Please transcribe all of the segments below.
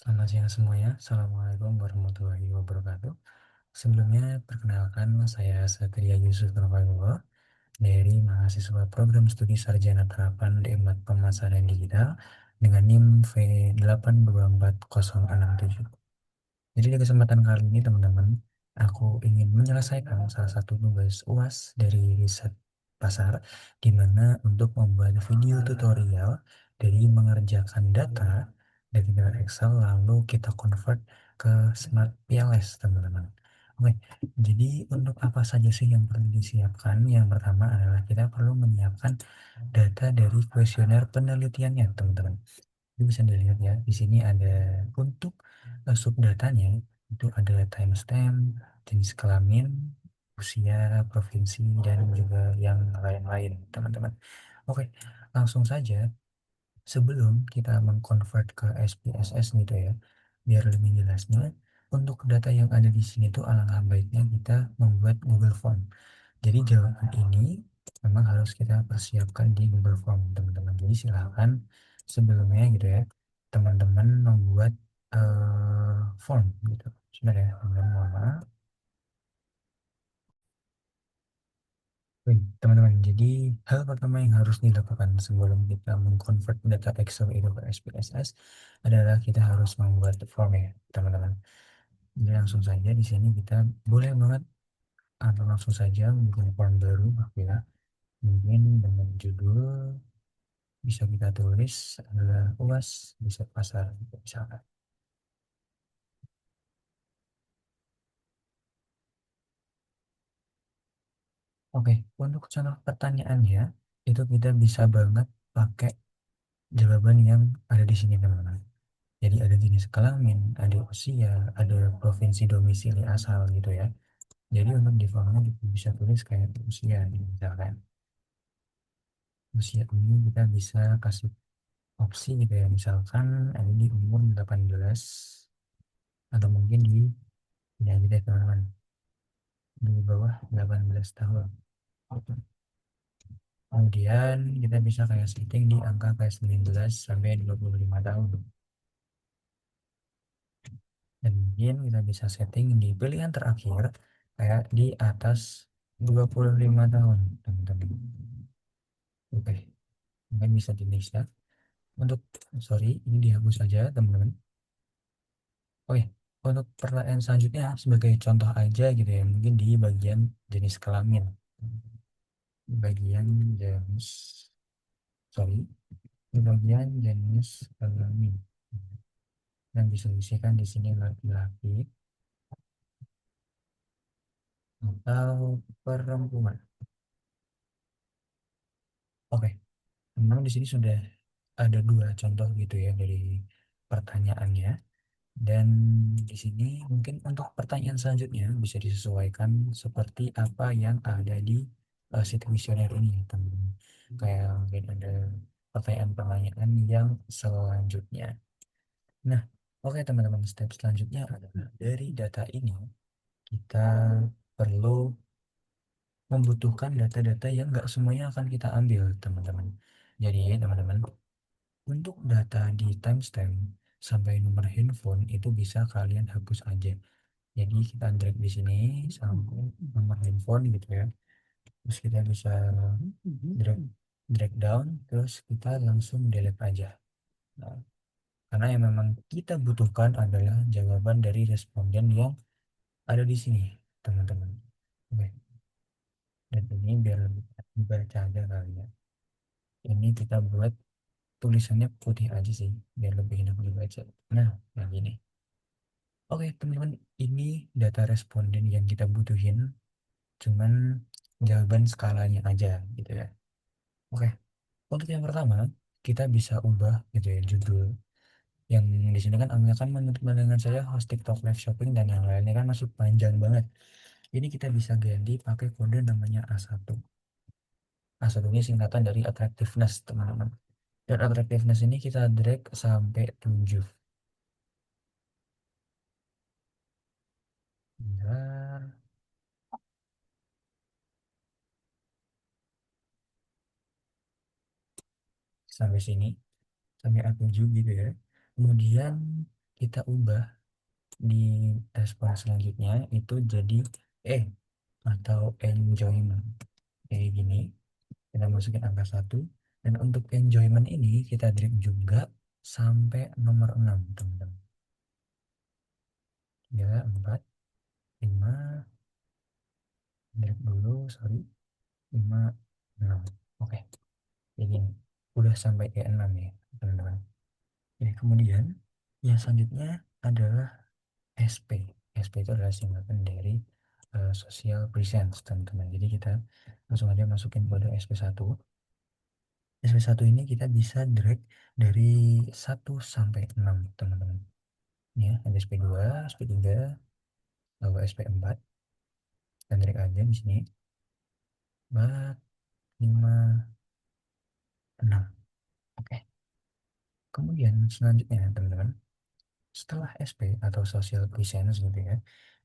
Selamat siang semuanya. Assalamualaikum warahmatullahi wabarakatuh. Sebelumnya, perkenalkan saya Satria Yusuf Nurfanul dari mahasiswa program studi Sarjana Terapan Demat Pemasaran Digital dengan NIM V8240067. Jadi di kesempatan kali ini teman-teman, aku ingin menyelesaikan salah satu tugas UAS dari riset pasar, di mana untuk membuat video tutorial dari mengerjakan data dari dalam Excel lalu kita convert ke Smart PLS teman-teman. Oke, jadi untuk apa saja sih yang perlu disiapkan? Yang pertama adalah kita perlu menyiapkan data dari kuesioner penelitiannya teman-teman. Ini bisa dilihat ya, di sini ada untuk subdatanya itu ada timestamp, jenis kelamin, usia, provinsi, dan juga yang lain-lain, teman-teman. Oke, langsung saja sebelum kita mengkonvert ke SPSS gitu ya, biar lebih jelasnya, untuk data yang ada di sini tuh alangkah baiknya kita membuat Google Form. Jadi jawaban ini memang harus kita persiapkan di Google Form, teman-teman. Jadi silahkan sebelumnya gitu ya, teman-teman membuat form gitu. Sebenarnya, teman-teman, mohon maaf. Teman-teman, jadi hal pertama yang harus dilakukan sebelum kita mengkonvert data Excel itu ke SPSS adalah kita harus membuat form ya, teman-teman. Jadi langsung saja di sini kita boleh banget atau langsung saja membuat form baru gitu ya. Mungkin dengan judul bisa kita tulis adalah UAS riset pasar gitu, misalkan. Oke, untuk contoh pertanyaannya itu kita bisa banget pakai jawaban yang ada di sini teman-teman. Jadi ada jenis kelamin, ada usia, ada provinsi domisili asal gitu ya. Jadi untuk di formnya kita bisa tulis kayak usia gitu, misalkan. Usia ini kita bisa kasih opsi gitu ya, misalkan ada di umur 18 atau mungkin di ya gitu ya teman-teman, di bawah 18 tahun. Kemudian kita bisa kayak setting di angka kayak 19 sampai 25 tahun. Dan mungkin kita bisa setting di pilihan terakhir kayak di atas 25 tahun, teman-teman. Oke, mungkin bisa di next ya. Untuk, sorry, ini dihapus saja, teman-teman. Oke, untuk pertanyaan selanjutnya sebagai contoh aja gitu ya, mungkin di bagian jenis kelamin. Bagian jenis, sorry, di bagian jenis kelamin. Dan bisa diisikan di sini laki-laki atau perempuan. Oke, memang di sini sudah ada dua contoh gitu ya dari pertanyaannya. Dan di sini mungkin untuk pertanyaan selanjutnya bisa disesuaikan seperti apa yang ada di situs kuesioner ini ya teman-teman. Kayak mungkin ada pertanyaan-pertanyaan yang selanjutnya. Nah, oke teman-teman, step selanjutnya adalah dari data ini kita perlu membutuhkan data-data yang nggak semuanya akan kita ambil, teman-teman. Jadi, teman-teman, untuk data di timestamp sampai nomor handphone itu bisa kalian hapus aja. Jadi, kita drag di sini sampai nomor handphone gitu ya. Terus kita bisa drag drag down, terus kita langsung delete aja. Nah, karena yang memang kita butuhkan adalah jawaban dari responden yang ada di sini, teman-teman. Oke, dan ini biar lebih dibaca aja kali ya. Ini kita buat tulisannya putih aja sih biar lebih enak dibaca. Nah, yang ini. Oke, teman-teman, ini data responden yang kita butuhin, cuman jawaban skalanya aja gitu ya. Oke, untuk yang pertama, kita bisa ubah gitu ya judul. Yang di sini kan angka kan menurut pandangan saya host TikTok live shopping dan yang lainnya kan masih panjang banget. Ini kita bisa ganti pakai kode namanya A1. A1 ini singkatan dari attractiveness, teman-teman. Dan attractiveness ini kita drag sampai 7. Bentar, sampai sini, sampai A7 gitu ya. Kemudian kita ubah di respon selanjutnya itu jadi eh atau enjoyment kayak gini. Kita masukin angka satu, dan untuk enjoyment ini kita drag juga sampai nomor 6 teman-teman. 3, 4, 5, drag dulu, sorry, 5, 6. Oke, jadi gini. Udah sampai ke 6 ya teman-teman. Jadi kemudian yang selanjutnya adalah SP. SP itu adalah singkatan dari Social Presence teman-teman. Jadi kita langsung aja masukin kode SP1. SP1 ini kita bisa drag dari 1 sampai 6 teman-teman. Ya, ada SP2, SP3, lalu SP4. Dan drag aja di sini. 4, 5, 6. Oke. Kemudian selanjutnya teman-teman, setelah SP atau Social Presence gitu ya,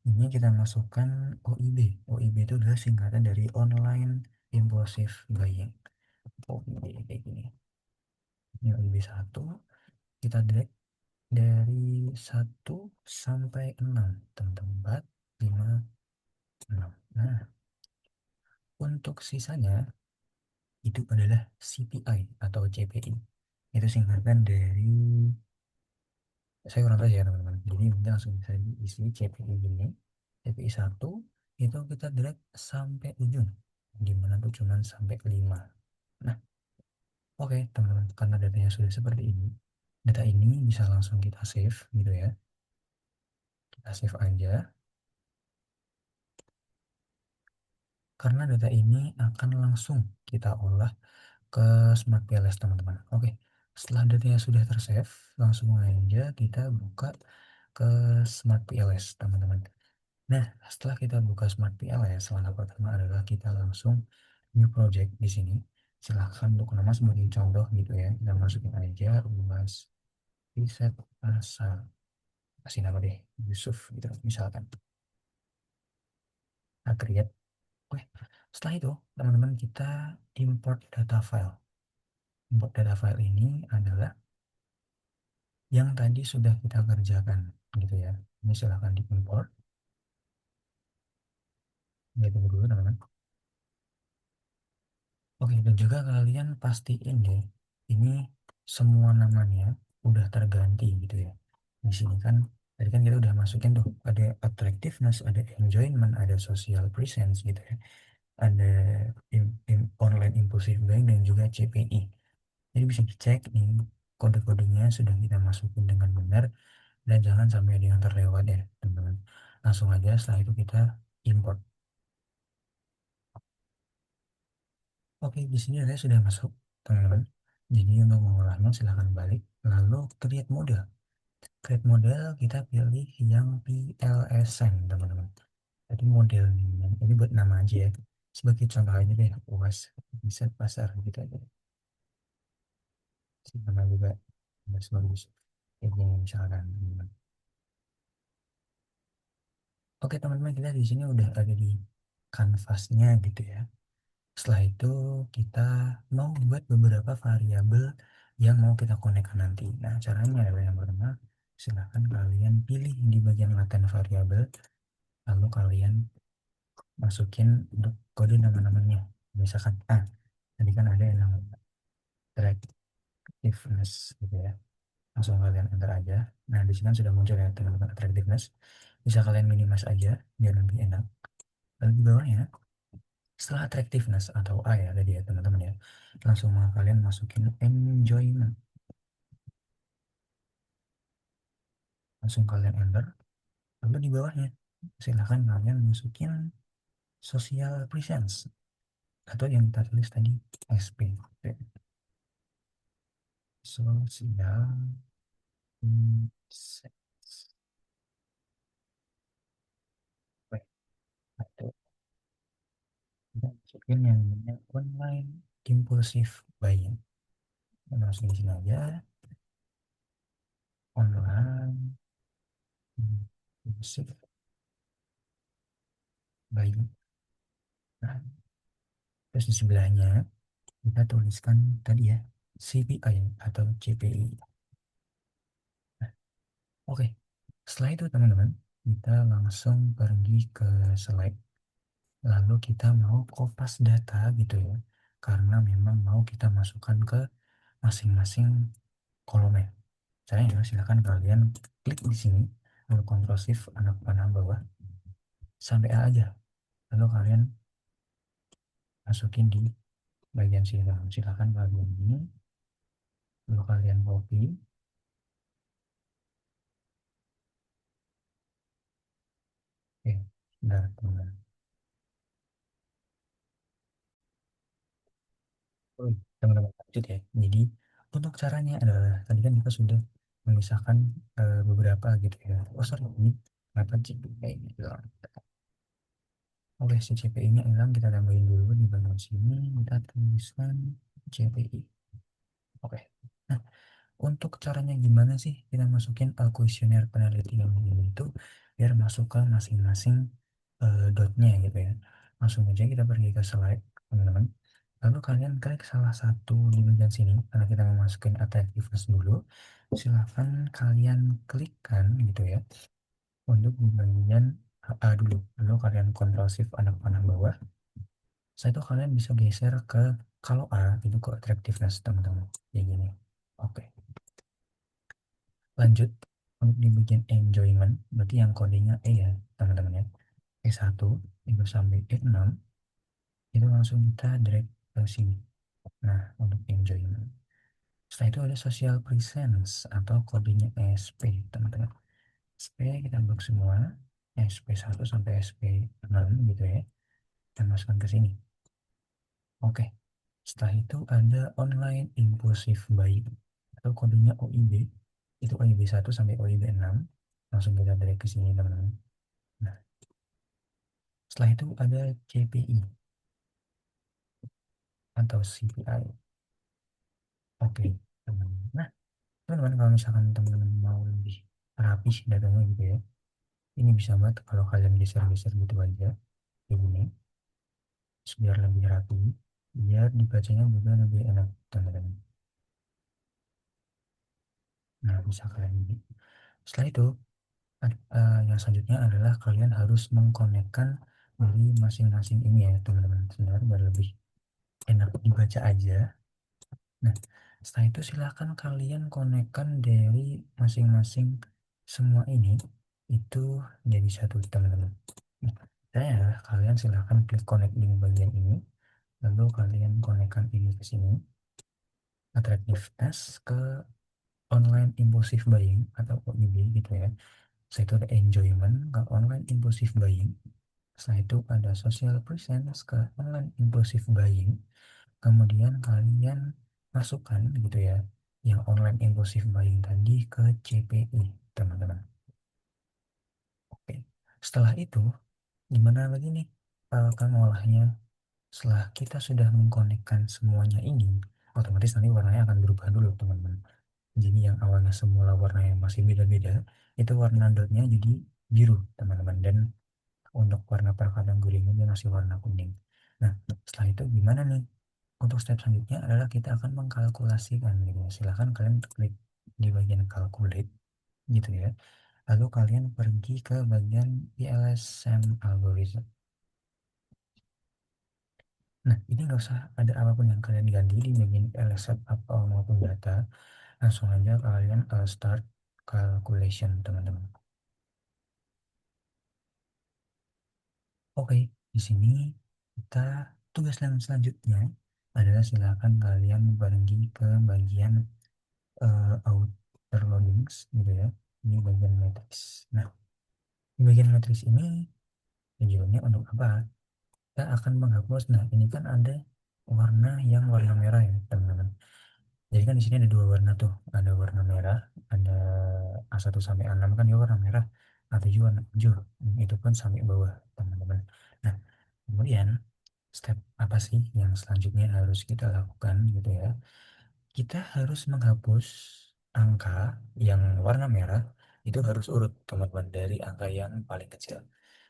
ini kita masukkan OIB. OIB itu adalah singkatan dari Online Impulsive Buying. OIB kayak gini. Ini OIB 1, kita drag dari 1 sampai 6 teman-teman. 4, 5, 6. Nah, untuk sisanya itu adalah CPI atau CPI. Itu singkatan dari, saya kurang tahu ya teman-teman. Jadi nanti langsung bisa diisi CPI gini. CPI 1 itu kita drag sampai ujung. Dimana tuh cuman sampai 5. Nah, oke teman-teman, karena datanya sudah seperti ini, data ini bisa langsung kita save gitu ya. Kita save aja. Karena data ini akan langsung kita olah ke Smart PLS teman-teman. Oke, setelah datanya sudah tersave, langsung aja kita buka ke Smart PLS teman-teman. Nah, setelah kita buka Smart PLS, langkah pertama adalah kita langsung new project di sini. Silahkan untuk nama sebagai contoh gitu ya, kita masukin aja luas riset pasar. Kasih nama deh, Yusuf gitu misalkan. Nah, create. Oke, setelah itu teman-teman kita import data file. Import data file ini adalah yang tadi sudah kita kerjakan gitu ya. Ini silahkan diimport. Ya, tunggu dulu teman-teman. Oke, dan juga kalian pastiin deh, ini semua namanya udah terganti gitu ya. Di sini kan, tadi kan kita udah masukin tuh, ada attractiveness, ada enjoyment, ada social presence gitu ya. Ada online impulsive buying dan juga CPI. Jadi bisa dicek nih, kode-kodenya sudah kita masukin dengan benar, dan jangan sampai ada yang terlewat ya teman-teman. Langsung aja setelah itu kita import. Oke, di sini saya sudah masuk, teman-teman. Jadi untuk mengolahnya silahkan balik, lalu create model. Create model kita pilih yang PLSN, teman-teman. Jadi modelnya ini buat nama aja ya. Sebagai contoh aja deh, UAS riset pasar gitu aja. Nama juga bagus. Kayak gini misalkan, teman-teman. Oke, teman-teman, kita di sini udah ada di kanvasnya gitu ya. Setelah itu kita mau buat beberapa variabel yang mau kita konekkan nanti. Nah, caranya adalah yang pertama, silahkan kalian pilih di bagian laten variabel, lalu kalian masukin untuk kode nama-namanya. Misalkan, tadi kan ada yang namanya attractiveness gitu ya. Langsung kalian enter aja. Nah, di sini kan sudah muncul ya teman-teman attractiveness. Bisa kalian minimize aja biar lebih enak. Lalu di bawahnya, setelah attractiveness atau A ya tadi ya teman-teman ya, langsung kalian masukin enjoyment, langsung kalian enter. Lalu di bawahnya silahkan kalian masukin social presence atau yang kita tulis tadi SP, social presence atau kita masukin yang namanya online impulsive buying. Langsung di sini aja, online impulsive buying. Nah, terus di sebelahnya kita tuliskan tadi ya CPI atau CPI. Oke, setelah itu teman-teman, kita langsung pergi ke slide, lalu kita mau kopas data gitu ya, karena memang mau kita masukkan ke masing-masing kolomnya. Caranya silahkan kalian klik di sini, lalu Ctrl Shift anak panah bawah sampai A aja, lalu kalian masukin di bagian sini. Silahkan bagian ini, lalu kalian copy. Oke, bentar teman-teman. Teman-teman lanjut ya. Jadi untuk caranya adalah tadi kan kita sudah memisahkan beberapa gitu ya. Oh sorry, ini kenapa CPI ini hilang? Oke, si CPI-nya hilang, kita tambahin dulu di bagian sini, kita tuliskan CPI. Oke. Nah, untuk caranya gimana sih kita masukin kuesioner penelitian ini itu biar masuk ke masing-masing dotnya gitu ya. Langsung aja kita pergi ke slide, teman-teman. Lalu kalian klik salah satu di bagian sini karena kita mau masukin attractiveness dulu. Silahkan kalian klikkan gitu ya untuk di bagian A dulu. Lalu kalian Ctrl Shift anak panah bawah. Setelah itu kalian bisa geser ke kalau A itu ke attractiveness teman-teman. Kayak gini. Oke. Lanjut untuk di bagian enjoyment, berarti yang kodenya E ya teman-teman ya. E1 itu sampai E6 itu langsung kita drag ke sini. Nah, untuk enjoyment. Setelah itu ada social presence atau kodenya ESP teman-teman. SP kita blok semua, SP1 sampai SP6 gitu ya. Kita masukkan ke sini. Oke. Setelah itu ada online impulsive buying atau kodenya OIB. Itu OIB 1 sampai OIB 6. Langsung kita drag ke sini teman-teman. Nah, setelah itu ada CPI atau CPI. Oke, teman-teman. Nah, teman-teman kalau misalkan teman-teman mau lebih rapih datanya gitu ya, ini bisa banget kalau kalian geser-geser gitu aja, kayak gini, biar lebih rapi, biar dibacanya juga lebih enak, teman-teman. Nah, bisa kalian ini. Setelah itu, yang selanjutnya adalah kalian harus mengkonekkan dari masing-masing ini ya, teman-teman. Sebenarnya biar lebih enak dibaca aja. Nah, setelah itu silakan kalian konekkan dari masing-masing semua ini itu jadi satu teman-teman. Nah, saya kalian silahkan klik connect di bagian ini, lalu kalian konekkan ini ke sini, attractiveness ke online impulsive buying atau OIB gitu ya. Setelah itu ada enjoyment ke online impulsive buying. Setelah itu ada social presence ke online impulsive buying. Kemudian kalian masukkan gitu ya yang online impulsive buying tadi ke CPI teman-teman. Oke, setelah itu gimana lagi nih kan ngolahnya? Setelah kita sudah mengkonekkan semuanya ini, otomatis nanti warnanya akan berubah dulu teman-teman. Jadi yang awalnya semula warnanya masih beda-beda, itu warna dotnya jadi biru teman-teman, dan untuk warna perkategorinya dia masih warna kuning. Nah, setelah itu gimana nih? Untuk step selanjutnya adalah kita akan mengkalkulasikan gitu ya. Silahkan kalian klik di bagian calculate gitu ya. Lalu kalian pergi ke bagian PLSM algorithm. Nah, ini nggak usah ada apapun yang kalian ganti di bagian PLSM apa maupun data. Langsung aja kalian start calculation teman-teman. Oke, di sini kita tugas yang selanjutnya adalah silakan kalian pergi ke bagian outer loadings gitu ya, ini bagian matrix. Nah, di bagian matrix ini tujuannya untuk apa? Kita akan menghapus. Nah, ini kan ada warna yang warna merah ya teman-teman. Jadi kan di sini ada dua warna tuh, ada warna merah, ada A1 sampai A6 kan dia warna merah, A7 warna hijau, itu pun sampai bawah teman-teman. Nah, kemudian step apa sih yang selanjutnya harus kita lakukan gitu ya? Kita harus menghapus angka yang warna merah, itu harus urut teman-teman dari angka yang paling kecil.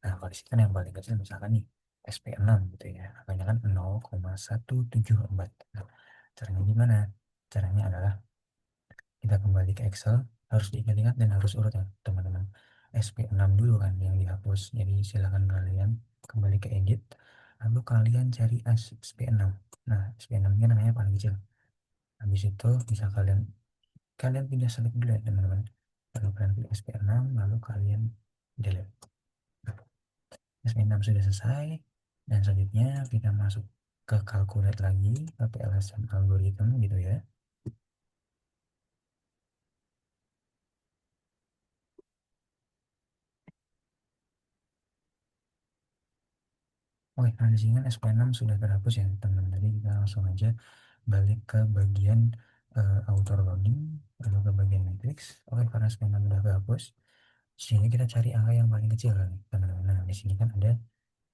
Nah, kalau di sini kan yang paling kecil misalkan nih SP6 gitu ya, angkanya kan 0,174. Nah, caranya gimana? Caranya adalah kita kembali ke Excel, harus diingat-ingat dan harus urut ya teman-teman. SP6 dulu kan yang dihapus, jadi silahkan kalian kembali ke edit, lalu kalian cari SP6. Nah, SP6 nya namanya paling kecil. Habis itu bisa kalian kalian pindah select dulu ya teman-teman. Lalu kalian pilih SP6, lalu kalian delete. SP6 sudah selesai, dan selanjutnya kita masuk ke calculate lagi, ke PLSM algorithm gitu ya. Oke, nah di sini kan SP6 sudah terhapus ya teman-teman. Jadi kita langsung aja balik ke bagian auto loading, lalu ke bagian matrix. Oke, karena SP6 sudah terhapus, di sini kita cari angka yang paling kecil kan, teman-teman. Nah, di sini kan ada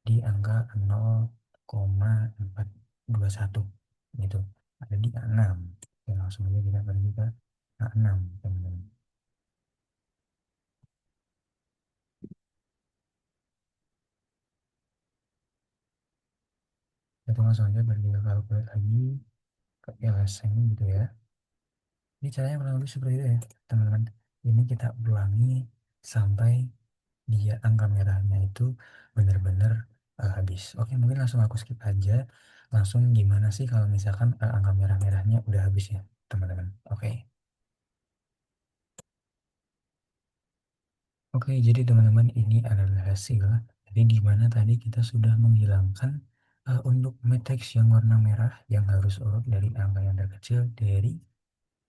di angka 0,421 gitu. Ada di A6. Oke, langsung aja kita pergi ke A6, teman-teman. Kita langsung aja pergi ke calculate lagi, ke LSM gitu ya. Ini caranya kurang lebih seperti itu ya, teman-teman. Ini kita ulangi sampai dia angka merahnya itu benar-benar habis. Oke, mungkin langsung aku skip aja. Langsung gimana sih kalau misalkan angka merah-merahnya udah habis ya, teman-teman. Oke. Oke, jadi teman-teman ini adalah hasil. Jadi di mana tadi kita sudah menghilangkan untuk matriks yang warna merah yang harus urut dari angka yang terkecil dari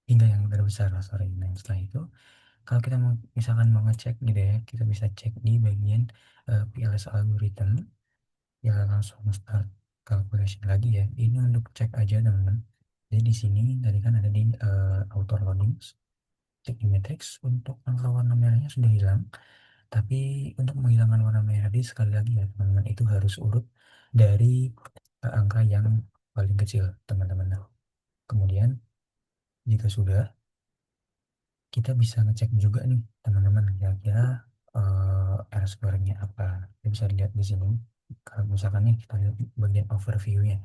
hingga yang terbesar. Sorry. Nah, setelah itu kalau kita mau misalkan mau ngecek gitu ya, kita bisa cek di bagian PLS algorithm. Ya langsung start calculation lagi ya. Ini untuk cek aja teman-teman. Jadi di sini tadi kan ada di auto loading, cek di matrix untuk angka warna merahnya sudah hilang. Tapi untuk menghilangkan warna merah tadi sekali lagi ya teman-teman, itu harus urut dari angka yang paling kecil teman-teman. Nah, kemudian jika sudah, kita bisa ngecek juga nih teman-teman kira-kira R square-nya apa. Kita bisa lihat di sini. Kalau misalkan nih kita lihat bagian overview-nya.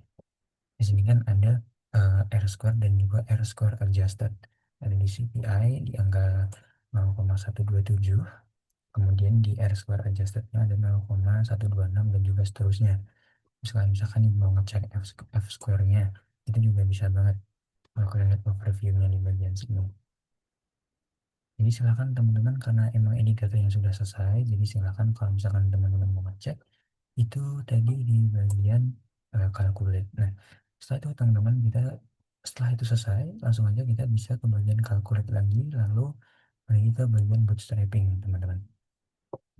Di sini kan ada R square dan juga R square adjusted. Ada di CPI di angka 0,127, kemudian di R square adjusted-nya ada 0,126 dan juga seterusnya. Misalkan nih mau ngecek F square-nya, itu juga bisa banget kalau kalian lihat overview-nya di bagian sini. Jadi silakan teman-teman, karena emang ini data yang sudah selesai, jadi silakan kalau misalkan teman-teman mau ngecek itu tadi di bagian calculate. Nah, setelah itu teman-teman, setelah itu selesai, langsung aja kita bisa ke bagian calculate lagi, lalu pergi ke bagian bootstrapping teman-teman.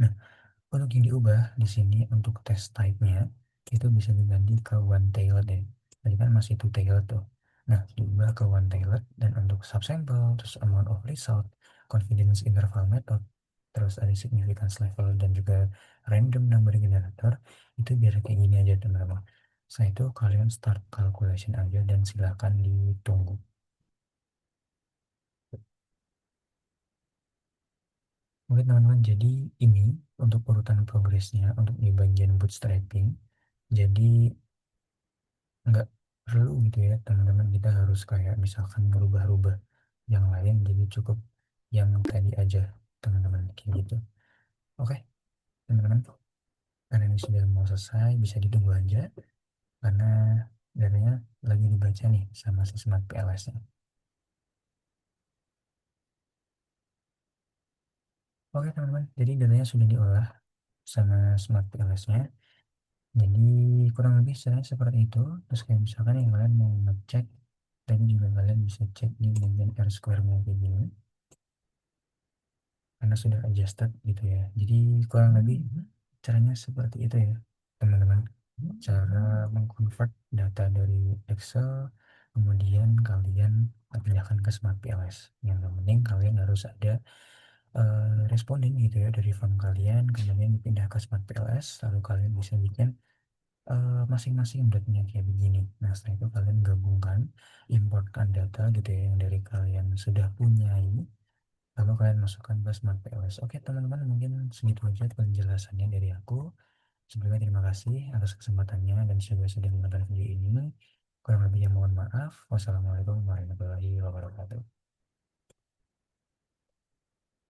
Nah, untuk yang diubah di sini untuk test type-nya itu bisa diganti ke one tailed ya. Tadi kan masih two tailed tuh. Nah, diubah ke one tailed, dan untuk subsample, terus amount of result, confidence interval method, terus ada significance level dan juga random number generator, itu biar kayak gini aja teman-teman. Setelah itu kalian start calculation aja dan silakan ditunggu. Oke teman-teman, jadi ini untuk urutan progresnya untuk di bagian bootstrapping. Jadi nggak perlu gitu ya teman-teman, kita harus kayak misalkan merubah-rubah yang lain, jadi cukup yang tadi aja teman-teman, kayak gitu. Oke teman-teman, karena ini sudah mau selesai, bisa ditunggu aja karena datanya lagi dibaca nih sama si Smart PLS-nya. Oke teman-teman, jadi datanya sudah diolah sama Smart PLS-nya. Jadi kurang lebih saya seperti itu. Terus kayak misalkan yang kalian mau ngecek, tadi juga kalian bisa cek di bagian R square-nya kayak gini, karena sudah adjusted gitu ya. Jadi kurang lebih caranya seperti itu ya teman-teman, cara mengconvert data dari Excel kemudian kalian pindahkan ke Smart PLS. Yang penting kalian harus ada responden gitu ya dari form kalian, kemudian dipindah ke Smart PLS, lalu kalian bisa bikin masing-masing dotnya kayak begini. Nah setelah itu kalian gabungkan, importkan data gitu ya yang dari kalian sudah punyai, lalu kalian masukkan ke Smart PLS. Oke teman-teman, mungkin segitu aja penjelasannya dari aku. Sebelumnya terima kasih atas kesempatannya dan juga sudah menonton video ini. Kurang lebihnya mohon maaf. Wassalamualaikum warahmatullahi wabarakatuh.